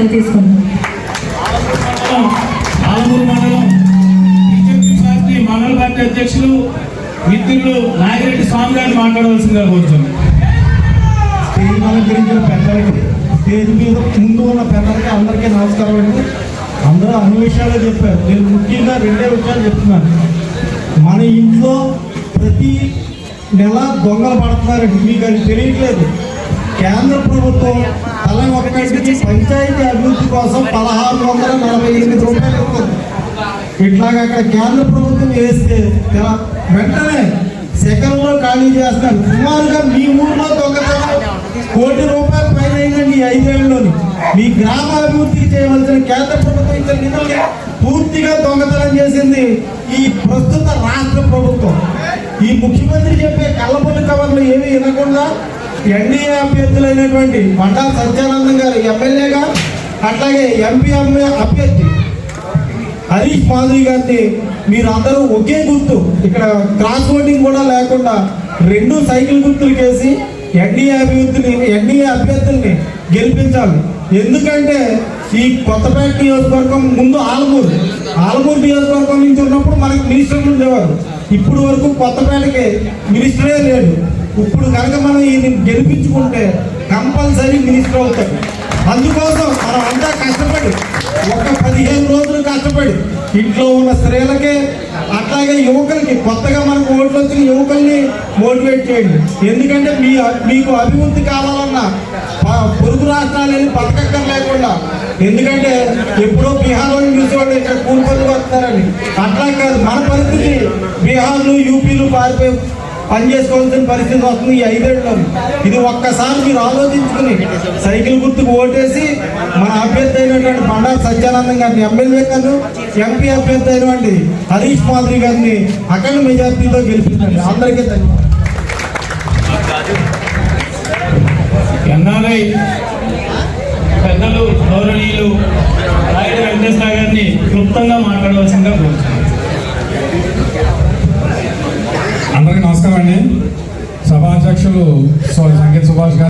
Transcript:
సెలవు తీసుకుంటాం. ఆలమూరు మండలం బీజేపీ పార్టీ మండల పార్టీ అధ్యక్షులు మిత్రులు నాగిరెడ్డి స్వామి గారిని మాట్లాడవలసిందిగా కోరుతున్నాం. స్టేజ్ అలంకరించిన పెద్దలకి, స్టేజ్ మీద ముందు ఉన్న పెద్దలకి అందరికీ నమస్కారం అండి. అందరూ అన్ని విషయాలు చెప్పారు. నేను ముఖ్యంగా 2 విషయాలు చెప్తున్నాను. మన ఇంట్లో ప్రతి నెల దొంగలు పడుతున్నారండి. మీకు అది తెలియట్లేదు. కేంద్ర ప్రభుత్వం తల ఒక్కటికి పంచాయతీ అభివృద్ధి కోసం 1648 రూపాయలు ఇస్తుంది. ఇట్లాగా అక్కడ కేంద్ర ప్రభుత్వం వేస్తే వెంటనే సెకండ్లో ఖాళీ చేస్తున్నారు. సుమారుగా మీ ఊర్లో దొంగతనం ₹1 కోటి పైన అయిందండి ఈ 5 ఏళ్ళలోని. మీ గ్రామ అభివృద్ధికి చేయవలసిన కేంద్ర ప్రభుత్వం ఇచ్చిన నిధుల్ని పూర్తిగా దొంగతనం చేసింది ఈ ప్రస్తుత రాష్ట్ర ప్రభుత్వం. ఈ ముఖ్యమంత్రి చెప్పే కళ్ళబొల్లి కవర్లు ఏమీ వినకుండా ఎన్డీఏ అభ్యర్థులైనటువంటి బండారు సత్యానందం గారు ఎమ్మెల్యేగా, అట్లాగే ఎంపీ అభ్యర్థి హరీష్ మాధవి గారిని మీరు అందరూ ఒకే గుర్తు, ఇక్కడ క్రాస్ ఓటింగ్ కూడా లేకుండా 2 సైకిల్ గుర్తులు కేసి ఎన్డీఏ అభ్యర్థుల్ని గెలిపించాలి. ఎందుకంటే ఈ కొత్తపేట నియోజకవర్గం ముందు ఆలమూరు నియోజకవర్గం నుంచి ఉన్నప్పుడు మనకి మినిస్టర్లు ఉండేవారు. ఇప్పుడు వరకు కొత్తపేటకి మినిస్టరే లేడు. ఇప్పుడు కనుక మనం ఈయన గెలిపించుకుంటే కంపల్సరీ మినిస్టర్ అవుతాడు. అందుకోసం మనం అంతా కష్టపడి ఒక 15 రోజులు కష్టపడి ఇంట్లో ఉన్న స్త్రీలకే, అట్లాగే యువకులకి, కొత్తగా మనకు ఓట్లు వచ్చిన యువకుల్ని మోటివేట్ చేయండి. ఎందుకంటే మీకు అభివృద్ధి కావాలన్నా పొరుగు రాష్ట్రాలు వెళ్ళి బతకక్కర్ లేకుండా, ఎందుకంటే ఎప్పుడో బీహార్లో చూసేవాళ్ళు ఇక్కడ కూలిపల్లి వస్తున్నారని. అట్లా కాదు, మన పరిస్థితి బీహార్లు యూపీలు పారిపోయి పని చేసుకోవాల్సిన పరిస్థితి వస్తుంది ఈ 5 ఏళ్ళలో. ఇది ఒక్కసారి మీరు ఆలోచించుకుని సైకిల్ గుర్తుకు ఓటేసి మన అభ్యర్థి అయినటువంటి బండారు సత్యానందం గారిని ఎమ్మెల్యే గారు, ఎంపీ అభ్యర్థి అయినటువంటి హరీష్ మాధవి గారిని అఖండ మెజార్టీతో గెలిపించండి. అందరికీ ధన్యవాదాలు. ఎన్ఆర్ఐ పెద్దలు గౌరవనీయులు రాయుడు వెంకటేశ్వర గారిని క్లుప్తంగా మాట్లాడవలసిందిగా కోరుతున్నాను. అందరికీ నమస్కారం అండి. సభాధ్యక్షులు సంగీత సుభాష్ గారు